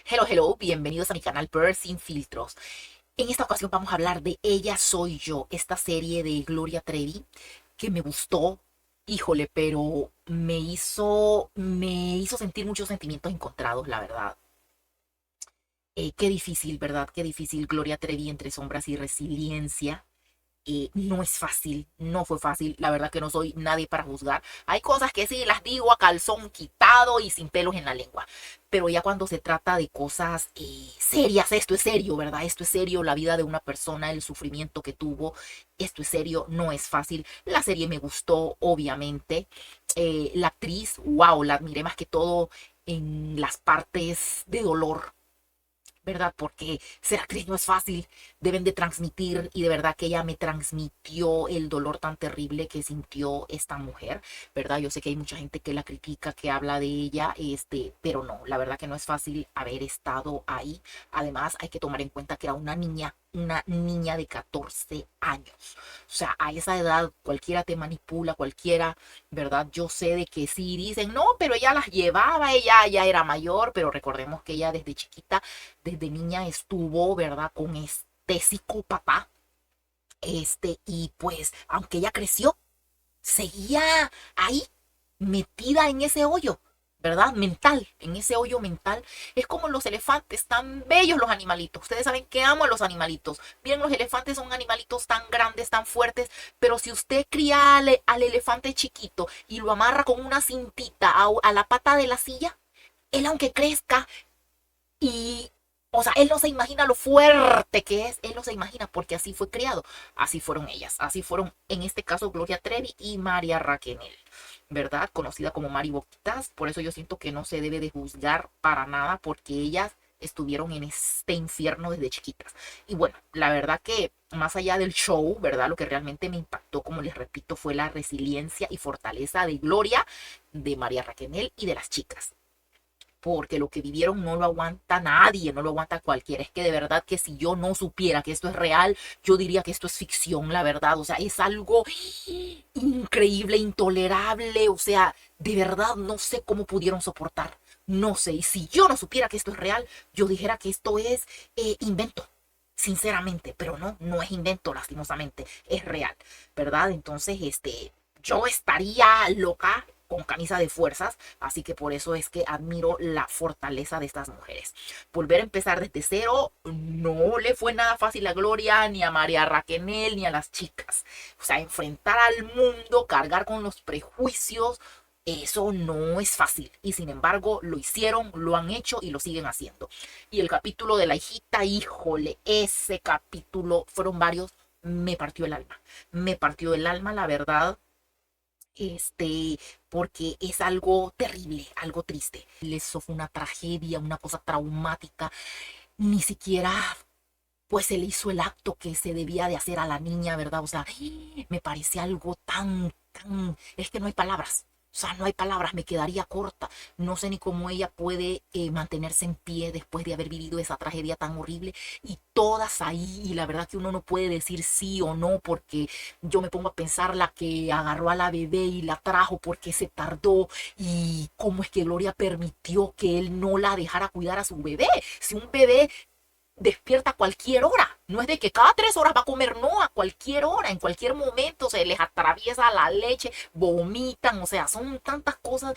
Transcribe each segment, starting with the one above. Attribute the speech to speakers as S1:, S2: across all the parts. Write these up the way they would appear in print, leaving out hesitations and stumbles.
S1: Hello, hello, bienvenidos a mi canal Pearl Sin Filtros. En esta ocasión vamos a hablar de Ella Soy Yo, esta serie de Gloria Trevi que me gustó, híjole, pero me hizo sentir muchos sentimientos encontrados, la verdad. Qué difícil, ¿verdad? Qué difícil Gloria Trevi entre sombras y resiliencia. No es fácil, no fue fácil, la verdad que no soy nadie para juzgar. Hay cosas que sí las digo a calzón quitado y sin pelos en la lengua, pero ya cuando se trata de cosas serias, esto es serio, ¿verdad? Esto es serio, la vida de una persona, el sufrimiento que tuvo, esto es serio, no es fácil. La serie me gustó, obviamente. La actriz, wow, la admiré más que todo en las partes de dolor, ¿verdad? Porque ser actriz no es fácil, deben de transmitir y de verdad que ella me transmitió el dolor tan terrible que sintió esta mujer, ¿verdad? Yo sé que hay mucha gente que la critica, que habla de ella, pero no, la verdad que no es fácil haber estado ahí. Además, hay que tomar en cuenta que era una niña de 14 años. O sea, a esa edad cualquiera te manipula, cualquiera, ¿verdad? Yo sé de que sí dicen, no, pero ella las llevaba, ella ya era mayor, pero recordemos que ella desde chiquita, desde niña estuvo, ¿verdad? Con este psicópata, y pues, aunque ella creció, seguía ahí, metida en ese hoyo, ¿verdad? Mental, en ese hoyo mental. Es como los elefantes, tan bellos los animalitos. Ustedes saben que amo a los animalitos. Miren, los elefantes son animalitos tan grandes, tan fuertes, pero si usted cría al elefante chiquito y lo amarra con una cintita a la pata de la silla, él aunque crezca y, o sea, él no se imagina lo fuerte que es, él no se imagina porque así fue criado, así fueron ellas, así fueron en este caso Gloria Trevi y María Raquenel, ¿verdad? Conocida como Mari Boquitas, por eso yo siento que no se debe de juzgar para nada porque ellas estuvieron en este infierno desde chiquitas. Y bueno, la verdad que más allá del show, ¿verdad? Lo que realmente me impactó, como les repito, fue la resiliencia y fortaleza de Gloria, de María Raquenel y de las chicas, porque lo que vivieron no lo aguanta nadie, no lo aguanta cualquiera. Es que de verdad que si yo no supiera que esto es real, yo diría que esto es ficción, la verdad. O sea, es algo increíble, intolerable. O sea, de verdad no sé cómo pudieron soportar. No sé. Y si yo no supiera que esto es real, yo dijera que esto es invento. Sinceramente, pero no, no es invento, lastimosamente, es real, ¿verdad? Entonces, yo estaría loca con camisa de fuerzas, así que por eso es que admiro la fortaleza de estas mujeres. Volver a empezar desde cero no le fue nada fácil a Gloria, ni a María Raquenel, ni a las chicas. O sea, enfrentar al mundo, cargar con los prejuicios, eso no es fácil. Y sin embargo, lo hicieron, lo han hecho y lo siguen haciendo. Y el capítulo de la hijita, híjole, ese capítulo, fueron varios, me partió el alma. Me partió el alma, la verdad, porque es algo terrible, algo triste. Eso fue una tragedia, una cosa traumática. Ni siquiera, pues, se le hizo el acto que se debía de hacer a la niña, ¿verdad? O sea, me parece algo es que no hay palabras. O sea, no hay palabras, me quedaría corta. No sé ni cómo ella puede mantenerse en pie después de haber vivido esa tragedia tan horrible. Y todas ahí, y la verdad que uno no puede decir sí o no, porque yo me pongo a pensar la que agarró a la bebé y la trajo porque se tardó. Y cómo es que Gloria permitió que él no la dejara cuidar a su bebé. Si un bebé despierta a cualquier hora. No es de que cada 3 horas va a comer, no, a cualquier hora, en cualquier momento se les atraviesa la leche, vomitan, o sea, son tantas cosas.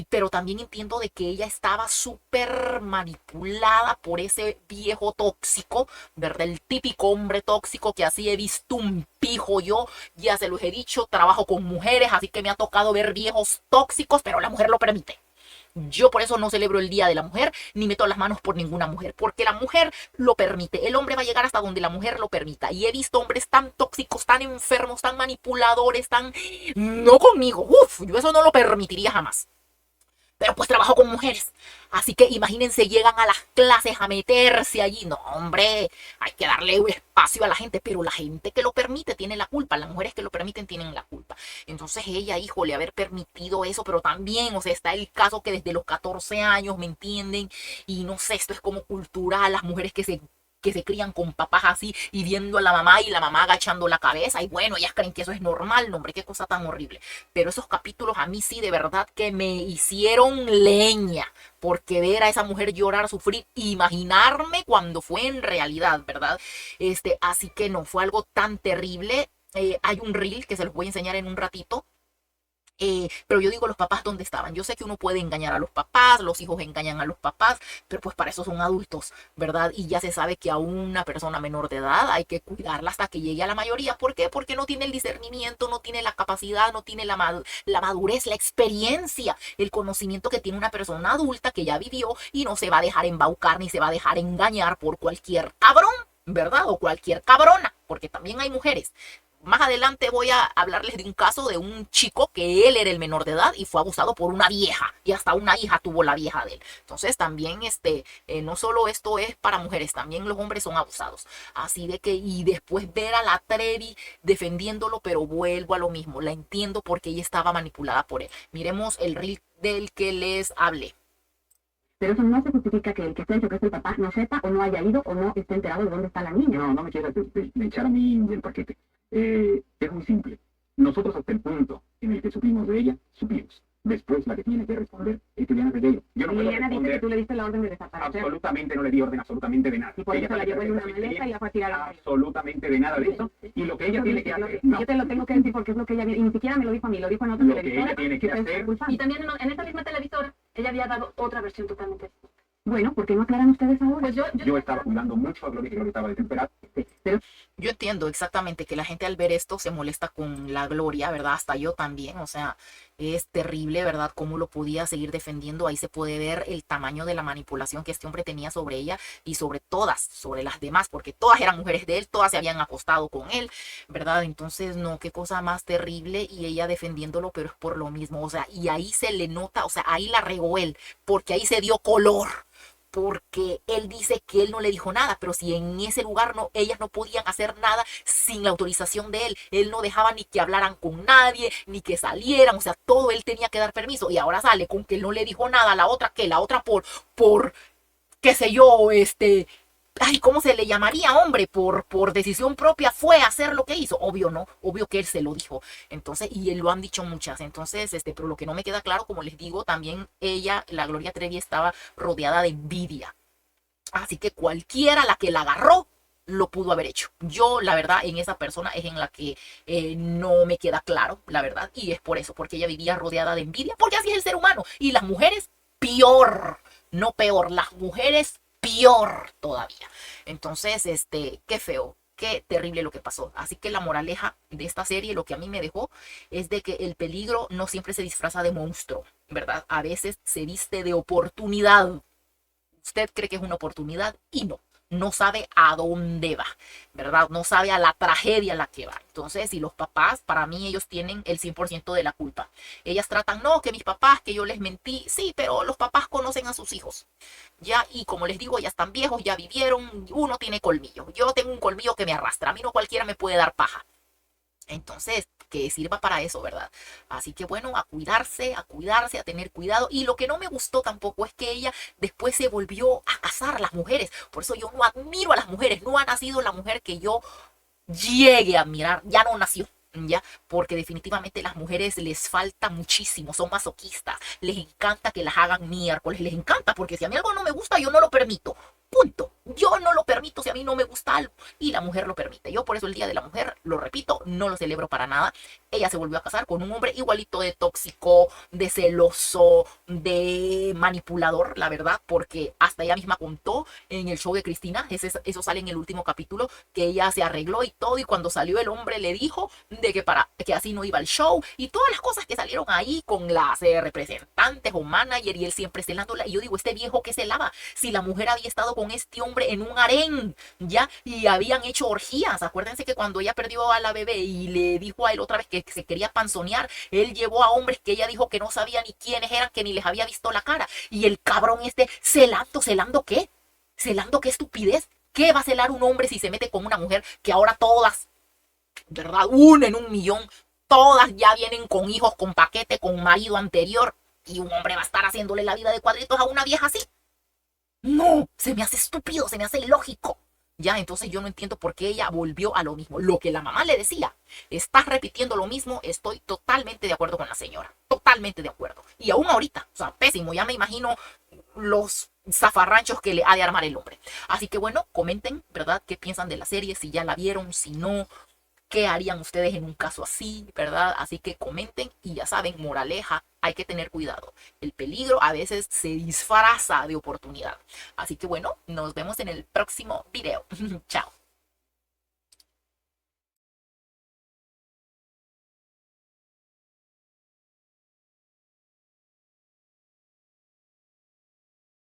S1: Pero también entiendo de que ella estaba súper manipulada por ese viejo tóxico, ¿verdad? El típico hombre tóxico que así he visto un pijo yo, ya se los he dicho, trabajo con mujeres, así que me ha tocado ver viejos tóxicos, pero la mujer lo permite. Yo por eso no celebro el Día de la Mujer, ni meto las manos por ninguna mujer, porque la mujer lo permite. El hombre va a llegar hasta donde la mujer lo permita. Y he visto hombres tan tóxicos, tan enfermos, tan manipuladores, tan... No conmigo. Uf, yo eso no lo permitiría jamás. Pero pues trabajo con mujeres. Así que imagínense, llegan a las clases a meterse allí. No, hombre, hay que darle un espacio a la gente, pero la gente que lo permite tiene la culpa. Las mujeres que lo permiten tienen la culpa. Entonces ella, híjole, haber permitido eso, pero también, o sea, está el caso que desde los 14 años, ¿me entienden? Y no sé, esto es como cultural, las mujeres que se que se crían con papás así y viendo a la mamá y la mamá agachando la cabeza y bueno, ellas creen que eso es normal, no, hombre, qué cosa tan horrible. Pero esos capítulos a mí sí de verdad que me hicieron leña, porque ver a esa mujer llorar, sufrir, imaginarme cuando fue en realidad, ¿verdad? Así que no, fue algo tan terrible. Hay un reel que se los voy a enseñar en un ratito. Pero yo digo, los papás, ¿dónde estaban? Yo sé que uno puede engañar a los papás, los hijos engañan a los papás, pero pues para eso son adultos, ¿verdad? Y ya se sabe que a una persona menor de edad hay que cuidarla hasta que llegue a la mayoría. ¿Por qué? Porque no tiene el discernimiento, no tiene la capacidad, no tiene la madurez, la experiencia, el conocimiento que tiene una persona adulta que ya vivió y no se va a dejar embaucar ni se va a dejar engañar por cualquier cabrón, ¿verdad? O cualquier cabrona, porque también hay mujeres. Más adelante voy a hablarles de un caso de un chico que él era el menor de edad y fue abusado por una vieja y hasta una hija tuvo la vieja de él. Entonces también no solo esto es para mujeres, también los hombres son abusados. Así de que, y después ver a la Trevi defendiéndolo, pero vuelvo a lo mismo, la entiendo porque ella estaba manipulada por él. Miremos el reel del que les hablé.
S2: Pero eso no se justifica que el que esté hecho, que es el papá, no sepa o no haya ido o no esté enterado de dónde está la niña.
S3: No, no me quieras de echar a mí del paquete. Es muy simple. Nosotros hasta el punto en el que supimos de ella, supimos. Después la que tiene que responder es Liliana Pereiro. Yo no puedo
S2: Liliana dice que
S3: responder.
S2: tú le diste la orden de desaparecer.
S3: Absolutamente no le di orden absolutamente de nada.
S2: Y por
S3: Ella
S2: eso la
S3: sabe
S2: llevó en una
S3: perfectamente
S2: maleta y la fue a tirar a la
S3: absolutamente de nada de eso. Y lo que ella tiene que hacer... No.
S2: Yo te lo tengo que decir porque es lo que ella y ni siquiera me lo dijo a mí, lo dijo en otra
S3: Lo que
S2: televisora.
S3: ella tiene que
S2: ustedes
S3: hacer...
S2: son culpables.
S4: Y también en esa misma televisora, ella había dado otra versión totalmente distinta.
S2: Bueno, ¿por qué no aclaran ustedes ahora?
S4: Pues
S3: Yo estaba cuidando mucho a Gloria, que Gloria estaba desesperada.
S2: Pero
S1: Yo entiendo exactamente que la gente al ver esto se molesta con la Gloria, ¿verdad? Hasta yo también, o sea, es terrible, ¿verdad? Cómo lo podía seguir defendiendo. Ahí se puede ver el tamaño de la manipulación que este hombre tenía sobre ella y sobre todas, sobre las demás, porque todas eran mujeres de él, todas se habían acostado con él, ¿verdad? Entonces, no, qué cosa más terrible y ella defendiéndolo, pero es por lo mismo, o sea, y ahí se le nota, o sea, ahí la regó él, porque ahí se dio color. Porque él dice que él no le dijo nada, pero si en ese lugar no, ellas no podían hacer nada sin la autorización de él. Él no dejaba ni que hablaran con nadie, ni que salieran, o sea, todo él tenía que dar permiso. Y ahora sale con que él no le dijo nada a la otra, que la otra por qué sé yo, ay, ¿cómo se le llamaría, hombre? Por decisión propia fue a hacer lo que hizo. Obvio, ¿no? Obvio que él se lo dijo. Entonces, y él lo han dicho muchas. Entonces, pero lo que no me queda claro, como les digo, también ella, la Gloria Trevi, estaba rodeada de envidia. Así que cualquiera la que la agarró, lo pudo haber hecho. Yo, la verdad, en esa persona es en la que no me queda claro, la verdad. Y es por eso, porque ella vivía rodeada de envidia, porque así es el ser humano. Y las mujeres, peor, no peor, las mujeres peor todavía. Entonces, qué feo, qué terrible lo que pasó. Así que la moraleja de esta serie, lo que a mí me dejó, es de que el peligro no siempre se disfraza de monstruo, ¿verdad? A veces se viste de oportunidad. Usted cree que es una oportunidad y no. No sabe a dónde va, ¿verdad? No sabe a la tragedia a la que va. Entonces, y los papás, para mí, ellos tienen el 100% de la culpa. Ellas tratan, no, que mis papás, que yo les mentí. Sí, pero los papás conocen a sus hijos. Ya, y como les digo, ya están viejos, ya vivieron. Uno tiene colmillo. Yo tengo un colmillo que me arrastra. A mí no cualquiera me puede dar paja. Entonces, que sirva para eso, ¿verdad? Así que bueno, a cuidarse, a tener cuidado. Y lo que no me gustó tampoco es que ella después se volvió a casar, las mujeres. Por eso yo no admiro a las mujeres. No ha nacido la mujer que yo llegue a admirar. Ya no nació. ¿Ya? Porque definitivamente las mujeres les falta muchísimo, son masoquistas, les encanta que las hagan miércoles, les encanta, porque si a mí algo no me gusta, yo no lo permito. Punto. Yo no lo permito si a mí no me gusta algo y la mujer lo permite. Yo por eso el Día de la Mujer, lo repito, no lo celebro para nada. Ella se volvió a casar con un hombre igualito de tóxico, de celoso, de manipulador, la verdad, porque hasta ella misma contó en el show de Cristina, eso sale en el último capítulo, que ella se arregló y todo, y cuando salió el hombre le dijo de que así no iba al show y todas las cosas que salieron ahí con las representantes o manager y él siempre celándola. Y yo digo, este viejo que se lava, si la mujer había estado con este hombre en un harén, ya, y habían hecho orgías. Acuérdense que cuando ella perdió a la bebé y le dijo a él otra vez que se quería panzonear, él llevó a hombres que ella dijo que no sabía ni quiénes eran, que ni les había visto la cara. Y el cabrón ¿celando qué? ¿Celando qué estupidez? ¿Qué va a celar un hombre si se mete con una mujer que ahora todas, ¿verdad? Una en 1.000.000, todas ya vienen con hijos, con paquete, con marido anterior, y un hombre va a estar haciéndole la vida de cuadritos a una vieja así? No, se me hace estúpido, se me hace ilógico. Ya, entonces yo no entiendo por qué ella volvió a lo mismo. Lo que la mamá le decía, estás repitiendo lo mismo, estoy totalmente de acuerdo con la señora. Totalmente de acuerdo. Y aún ahorita, o sea, pésimo, ya me imagino los zafarranchos que le ha de armar el hombre. Así que bueno, comenten, ¿verdad? ¿Qué piensan de la serie? Si ya la vieron, si no, ¿qué harían ustedes en un caso así, verdad? Así que comenten y ya saben, moraleja, hay que tener cuidado. El peligro a veces se disfraza de oportunidad. Así que bueno, nos vemos en el próximo video. Chao.